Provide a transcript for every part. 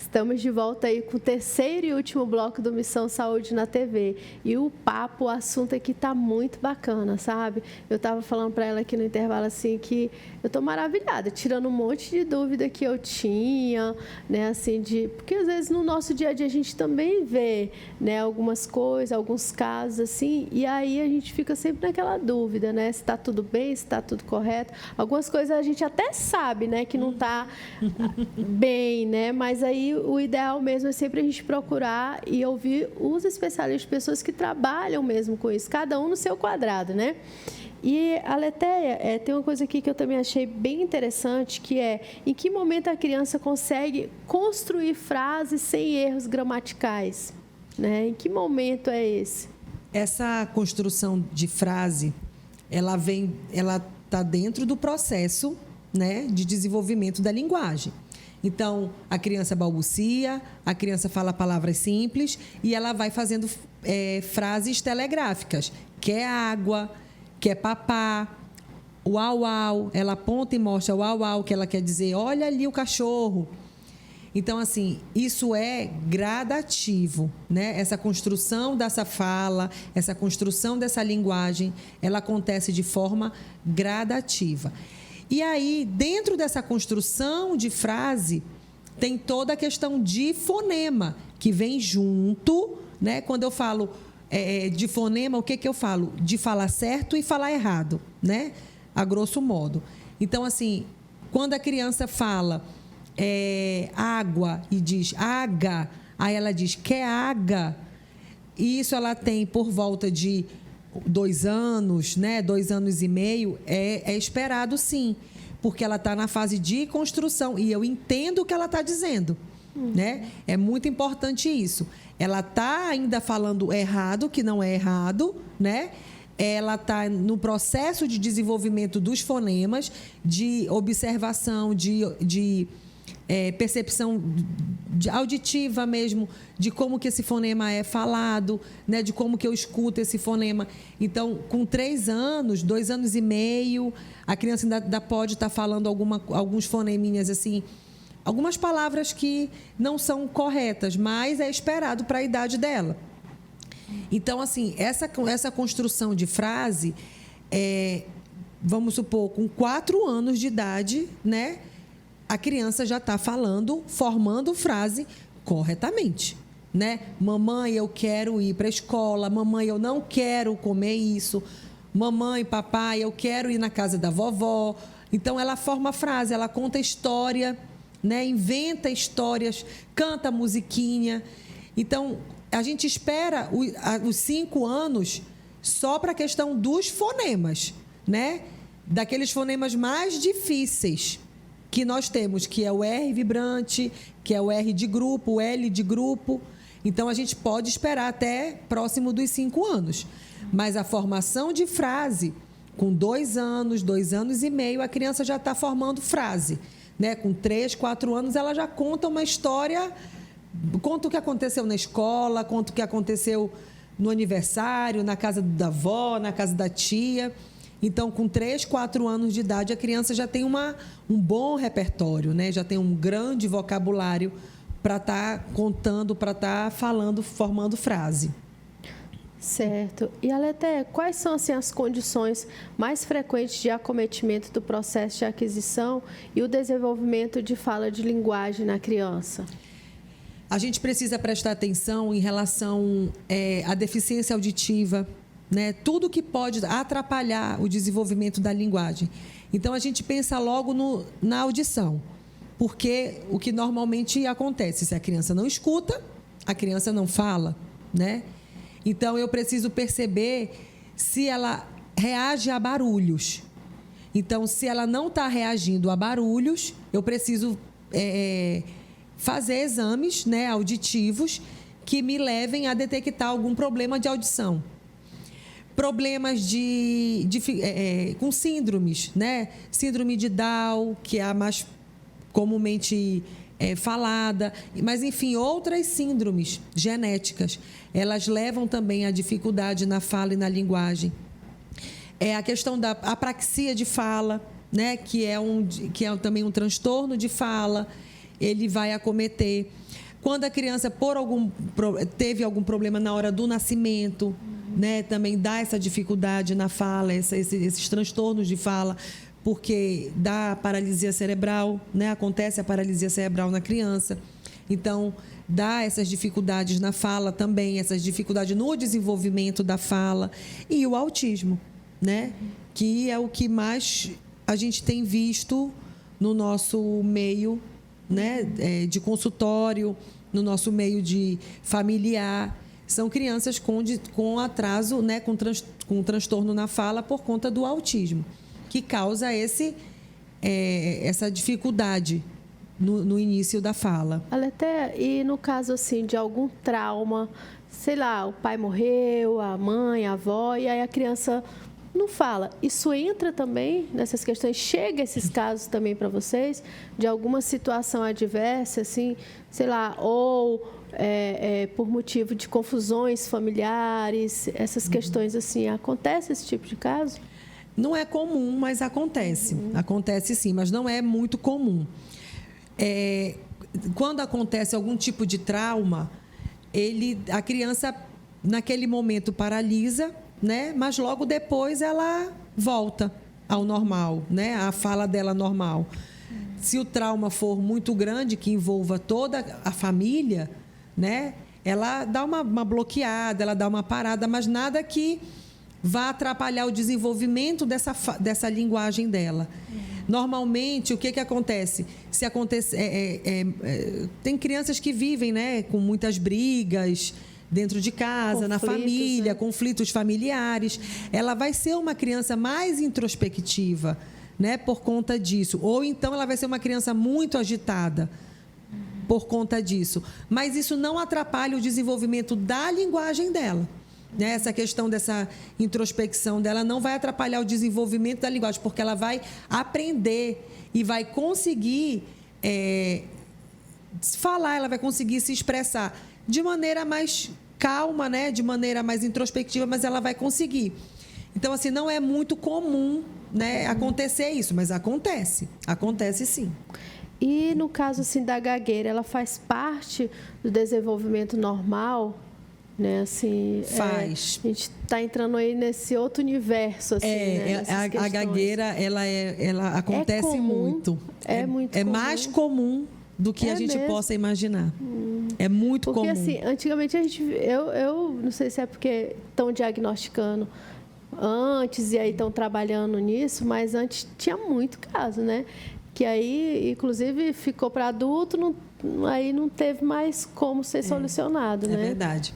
Estamos de volta aí com o terceiro e último bloco do Missão Saúde na TV. E o papo, o assunto aqui tá muito bacana, sabe? Eu estava falando para ela aqui no intervalo assim que eu tô maravilhada, tirando um monte de dúvida que eu tinha, né, assim porque às vezes no nosso dia a dia a gente também vê, né, algumas coisas, alguns casos assim, e aí a gente fica sempre naquela dúvida, né, se está tudo bem, se está tudo correto. Algumas coisas a gente até sabe, né, que não está bem, né, mas aí o ideal mesmo é sempre a gente procurar e ouvir os especialistas, pessoas que trabalham mesmo com isso, cada um no seu quadrado, né? E a Letéia, tem uma coisa aqui que eu também achei bem interessante, que é em que momento a criança consegue construir frases sem erros gramaticais, né? Em que momento é esse? Essa construção de frase, ela está dentro do processo, né, de desenvolvimento da linguagem. Então, a criança balbucia, a criança fala palavras simples e ela vai fazendo frases telegráficas. Quer água, quer papá, uau, uau. Ela aponta e mostra uau, uau, que ela quer dizer, olha ali o cachorro. Então, assim, isso é gradativo, né? Essa construção dessa fala, essa construção dessa linguagem, ela acontece de forma gradativa. E aí, dentro dessa construção de frase, tem toda a questão de fonema, que vem junto, né? Quando eu falo de fonema, o que eu falo? De falar certo e falar errado, né? A grosso modo. Então, assim, quando a criança fala água e diz aga, aí ela diz quer aga, e isso ela tem por volta de 2 anos, né? 2 anos e meio, é esperado sim, porque ela está na fase de construção e eu entendo o que ela está dizendo, né? É muito importante isso. Ela está ainda falando errado, que não é errado, né? Ela está no processo de desenvolvimento dos fonemas, de observação, de percepção auditiva mesmo, de como que esse fonema é falado, né, de como que eu escuto esse fonema. Então, com 3 anos, 2 anos e meio, a criança ainda pode estar falando alguns foneminhas assim, algumas palavras que não são corretas, mas é esperado para a idade dela. Então, assim, essa construção de frase, vamos supor, com 4 anos de idade, né, a criança já está falando, formando frase corretamente, né? Mamãe, eu quero ir para a escola. Mamãe, eu não quero comer isso. Mamãe, papai, eu quero ir na casa da vovó. Então, ela forma frase, ela conta história, né? Inventa histórias, canta musiquinha. Então, a gente espera os 5 anos só para a questão dos fonemas, né? Daqueles fonemas mais difíceis que nós temos, que é o R vibrante, que é o R de grupo, o L de grupo. Então, a gente pode esperar até próximo dos 5 anos. Mas a formação de frase, com 2 anos, 2 anos e meio, a criança já está formando frase, né? Com 3, 4 anos, ela já conta uma história, conta o que aconteceu na escola, conta o que aconteceu no aniversário, na casa da avó, na casa da tia. Então, com 3, 4 anos de idade, a criança já tem um bom repertório, né? Já tem um grande vocabulário para estar contando, para estar falando, formando frase. Certo. E, Aleté, quais são assim, as condições mais frequentes de acometimento do processo de aquisição e o desenvolvimento de fala de linguagem na criança? A gente precisa prestar atenção em relação à deficiência auditiva, né? Tudo que pode atrapalhar o desenvolvimento da linguagem. Então, a gente pensa logo na audição, porque o que normalmente acontece, se a criança não escuta, a criança não fala, né? Então, eu preciso perceber se ela reage a barulhos. Então, se ela não está reagindo a barulhos, eu preciso fazer exames, né, auditivos que me levem a detectar algum problema de audição. Problemas com síndromes, né? Síndrome de Down, que é a mais comumente falada, mas, enfim, outras síndromes genéticas, elas levam também à dificuldade na fala e na linguagem. A questão da apraxia de fala, né? Que é também um transtorno de fala, ele vai acometer. Quando a criança teve algum problema na hora do nascimento, né, também dá essa dificuldade na fala, esses transtornos de fala, porque dá paralisia cerebral, né, acontece a paralisia cerebral na criança. Então, dá essas dificuldades na fala também, essas dificuldades no desenvolvimento da fala. E o autismo, né, que é o que mais a gente tem visto no nosso meio, né, de consultório, no nosso meio de familiar. São crianças com atraso, né, com transtorno na fala por conta do autismo, que causa essa dificuldade no início da fala. E no caso assim de algum trauma, sei lá, o pai morreu, a mãe, a avó, e aí a criança não fala. Isso entra também nessas questões? Chega esses casos também para vocês? De alguma situação adversa, assim, sei lá, ou por motivo de confusões familiares, essas questões assim, acontece esse tipo de caso? Não é comum, mas acontece. Acontece sim, mas não é muito comum. Quando acontece algum tipo de trauma, a criança, naquele momento, paralisa, né? Mas logo depois ela volta ao normal, né? A fala dela normal. Se o trauma for muito grande, que envolva toda a família, né? Ela dá uma bloqueada, ela dá uma parada, mas nada que vá atrapalhar o desenvolvimento dessa linguagem dela. Normalmente, o que acontece? Tem crianças que vivem, né, com muitas brigas dentro de casa, na família, né? Conflitos familiares. Ela vai ser uma criança mais introspectiva, né, por conta disso. Ou então ela vai ser uma criança muito agitada por conta disso. Mas isso não atrapalha o desenvolvimento da linguagem dela. Essa questão dessa introspecção dela não vai atrapalhar o desenvolvimento da linguagem, porque ela vai aprender e vai conseguir falar, ela vai conseguir se expressar de maneira mais calma, né? De maneira mais introspectiva, mas ela vai conseguir. Então, assim, não é muito comum, né, acontecer isso, mas acontece sim. E no caso assim, da gagueira, ela faz parte do desenvolvimento normal? Né, assim, faz. A gente está entrando aí nesse outro universo, assim, né, a gagueira, ela acontece muito. Muito comum. Mais comum do que a gente possa imaginar. É muito comum. Porque, assim, antigamente eu não sei se é porque estão diagnosticando antes e aí estão trabalhando nisso, mas antes tinha muito caso, né? Que aí, inclusive, ficou para adulto, aí não teve mais como ser solucionado, né? É verdade.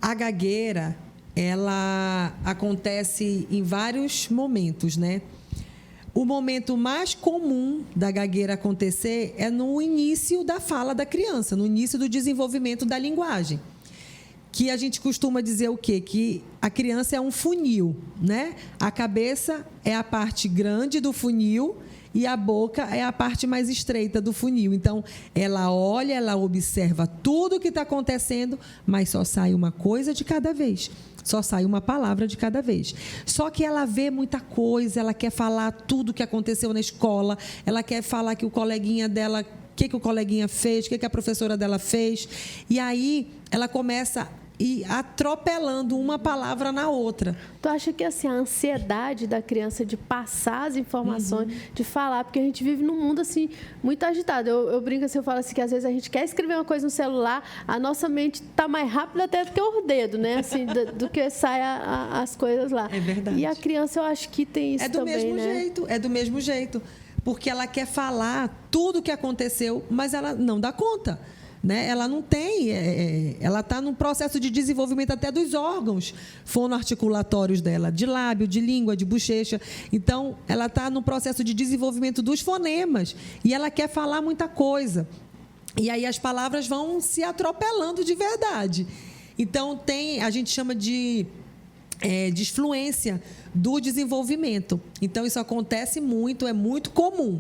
A gagueira, ela acontece em vários momentos, né? O momento mais comum da gagueira acontecer é no início da fala da criança, no início do desenvolvimento da linguagem. Que a gente costuma dizer o quê? Que a criança é um funil, né? A cabeça é a parte grande do funil e a boca é a parte mais estreita do funil. Então, ela olha, ela observa tudo o que está acontecendo, mas só sai uma coisa de cada vez. Só sai uma palavra de cada vez. Só que ela vê muita coisa, ela quer falar tudo o que aconteceu na escola, ela quer falar que o coleguinha dela, o que o coleguinha fez, o que a professora dela fez. E aí, ela começa atropelando uma palavra na outra. Tu acha que assim, a ansiedade da criança de passar as informações, de falar, porque a gente vive num mundo assim muito agitado. Eu brinco assim, eu falo assim que às vezes a gente quer escrever uma coisa no celular, a nossa mente está mais rápida até do que o dedo, né? Assim, do que sai as coisas lá. É verdade. E a criança, eu acho que tem isso também, mesmo né? jeito, é do mesmo jeito. Porque ela quer falar tudo o que aconteceu, mas ela não dá conta. Né? Ela não tem, ela está num processo de desenvolvimento até dos órgãos fonoarticulatórios dela, de lábio, de língua, de bochecha. Então, ela está no processo de desenvolvimento dos fonemas e ela quer falar muita coisa. E aí as palavras vão se atropelando de verdade. Então, a gente chama de disfluência do desenvolvimento. Então, isso acontece muito, é muito comum.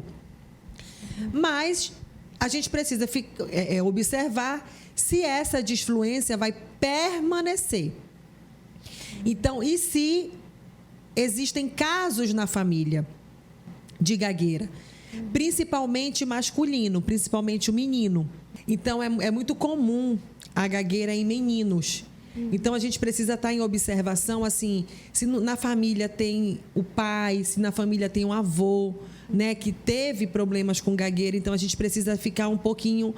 Mas a gente precisa observar se essa disfluência vai permanecer. Então, e se existem casos na família de gagueira, principalmente masculino, principalmente o menino, Então, é muito comum a gagueira em meninos. Então, a gente precisa estar em observação, assim, se na família tem o pai, se na família tem um avô, né, que teve problemas com gagueira. Então, a gente precisa ficar um pouquinho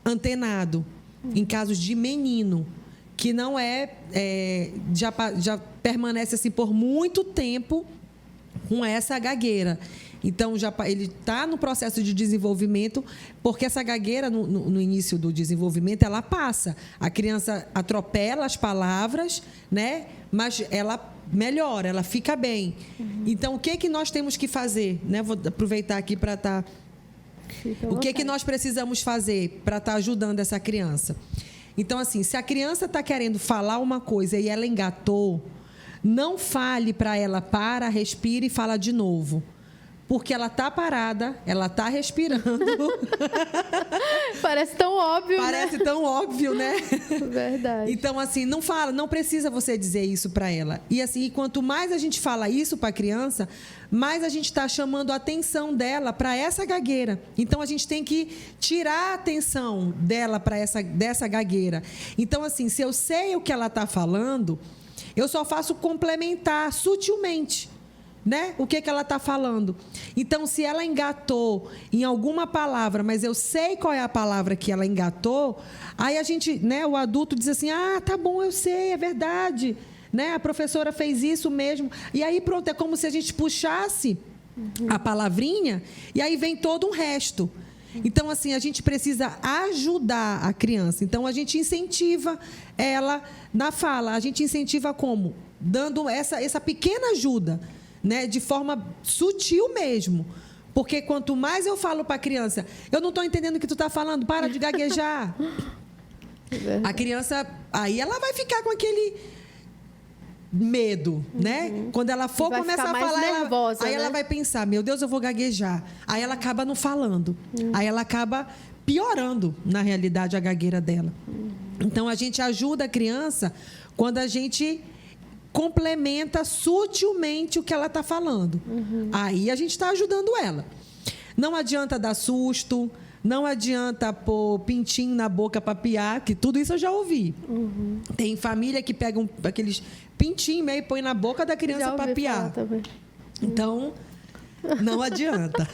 antenado em casos de menino, que não já permanece assim por muito tempo com essa gagueira. Então, ele está no processo de desenvolvimento, porque essa gagueira, no início do desenvolvimento, ela passa. A criança atropela as palavras, né? Mas ela melhora, ela fica bem. Então, o que nós temos que fazer? Né? Vou aproveitar aqui para estar... O que nós precisamos fazer para estar ajudando essa criança? Então, assim, se a criança está querendo falar uma coisa e ela engatou, não fale para ela, respira e fala de novo. Porque ela está parada, ela está respirando. Parece tão óbvio, Parece tão óbvio, né? Verdade. Então, assim, não fala, não precisa você dizer isso para ela. E assim, quanto mais a gente fala isso para a criança, mais a gente está chamando a atenção dela para essa gagueira. Então, a gente tem que tirar a atenção dela dessa gagueira. Então, assim, se eu sei o que ela está falando, eu só faço complementar sutilmente, né? O que ela está falando. Então, se ela engatou em alguma palavra, mas eu sei qual é a palavra que ela engatou, aí a gente, né, o adulto diz assim, tá bom, eu sei, é verdade, né? A professora fez isso mesmo. E aí, pronto, é como se a gente puxasse a palavrinha e aí vem todo um resto. Então, assim, a gente precisa ajudar a criança. Então, a gente incentiva ela na fala. A gente incentiva como? Dando essa pequena ajuda, né, de forma sutil mesmo. Porque quanto mais eu falo para a criança, eu não estou entendendo o que tu está falando, para de gaguejar. A criança, aí ela vai ficar com aquele medo, né? Quando ela for começar a falar, nervosa, aí ela vai pensar, meu Deus, eu vou gaguejar. Aí ela acaba não falando. Aí ela acaba piorando, na realidade, a gagueira dela. Então, a gente ajuda a criança quando a gente complementa sutilmente o que ela está falando. Aí a gente está ajudando ela. Não adianta dar susto, não adianta pôr pintinho na boca para piar, que tudo isso eu já ouvi. Tem família que pega aqueles pintinhos e põe na boca da criança para piar. Então, não adianta.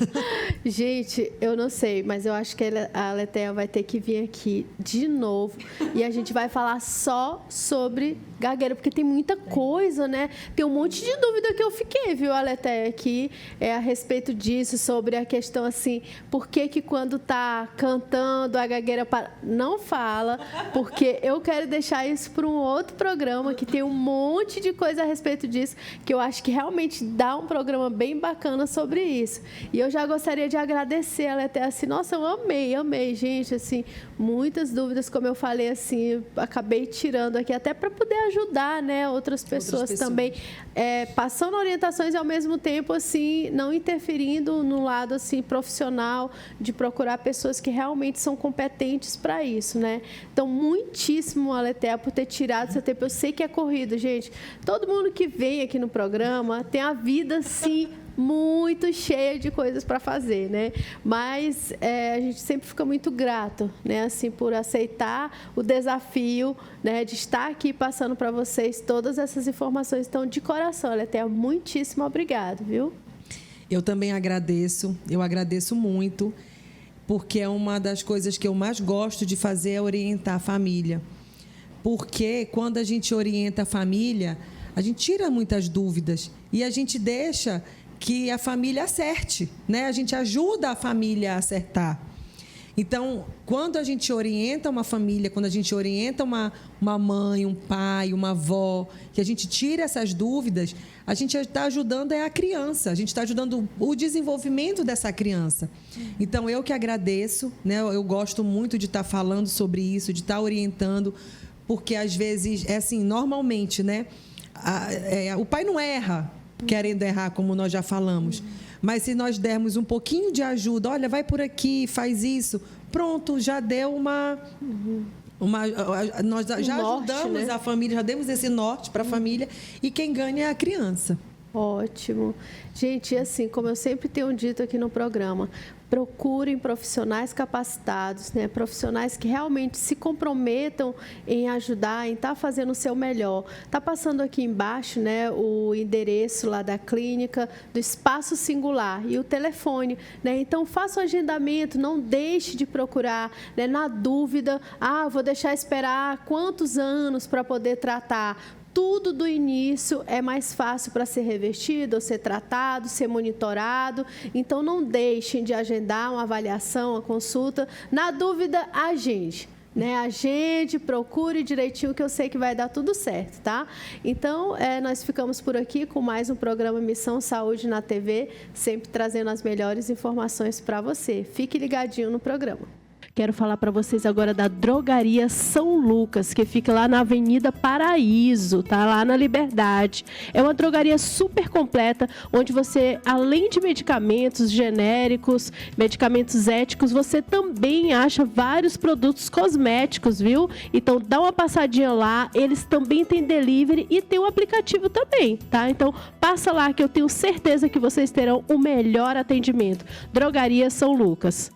Gente, eu não sei, mas eu acho que a Aletheia vai ter que vir aqui de novo e a gente vai falar só sobre gagueira, porque tem muita coisa, né? Tem um monte de dúvida que eu fiquei, viu, Aletheia, aqui a respeito disso, sobre a questão assim, por que quando tá cantando a gagueira não fala, porque eu quero deixar isso para um outro programa que tem um monte de coisa a respeito disso, que eu acho que realmente dá um programa bem bacana sobre isso. E eu já gostaria de agradecer ela até assim, nossa, eu amei, gente, assim, muitas dúvidas, como eu falei, assim, eu acabei tirando aqui até para poder ajudar, né, outras pessoas também, passando orientações e ao mesmo tempo, assim, não interferindo no lado, assim, profissional, de procurar pessoas que realmente são competentes para isso, né? Então, muitíssimo, Aletheia, por ter tirado seu tempo. Eu sei que é corrido, gente. Todo mundo que vem aqui no programa tem a vida, assim, muito cheia de coisas para fazer, né? Mas a gente sempre fica muito grato, né? Assim, por aceitar o desafio, né? De estar aqui passando para vocês todas essas informações. Então, de coração, Aletheia, muitíssimo obrigado, viu? Eu também agradeço. Eu agradeço muito, porque é uma das coisas que eu mais gosto de fazer é orientar a família. Porque quando a gente orienta a família, a gente tira muitas dúvidas e a gente deixa que a família acerte, né? A gente ajuda a família a acertar. Então, quando a gente orienta uma família, quando a gente orienta uma mãe, um pai, uma avó, que a gente tira essas dúvidas, a gente está ajudando a criança, a gente está ajudando o desenvolvimento dessa criança. Então, eu que agradeço, né? Eu gosto muito de estar falando sobre isso, de estar orientando, porque às vezes, assim, normalmente, né? O pai não erra querendo errar, como nós já falamos. Mas se nós dermos um pouquinho de ajuda, olha, vai por aqui, faz isso, pronto, já deu nós já ajudamos, né? A família, já demos esse norte para a família, e quem ganha é a criança. Ótimo. Gente, assim, como eu sempre tenho dito aqui no programa, procurem profissionais capacitados, né? Profissionais que realmente se comprometam em ajudar, em estar fazendo o seu melhor. Está passando aqui embaixo, né, o endereço lá da clínica, do Espaço Singular e o telefone, né? Então, faça o agendamento, não deixe de procurar, né? Na dúvida, vou deixar esperar quantos anos para poder tratar. Tudo do início é mais fácil para ser revertido, ou ser tratado, ser monitorado. Então, não deixem de agendar uma avaliação, uma consulta. Na dúvida, agende. Né? Agende, procure direitinho, que eu sei que vai dar tudo certo, tá? Então, nós ficamos por aqui com mais um programa Missão Saúde na TV, sempre trazendo as melhores informações para você. Fique ligadinho no programa. Quero falar para vocês agora da Drogaria São Lucas, que fica lá na Avenida Paraíso, tá? Lá na Liberdade. É uma drogaria super completa, onde você, além de medicamentos genéricos, medicamentos éticos, você também acha vários produtos cosméticos, viu? Então, dá uma passadinha lá. Eles também têm delivery e tem um aplicativo também, tá? Então, passa lá que eu tenho certeza que vocês terão o melhor atendimento. Drogaria São Lucas.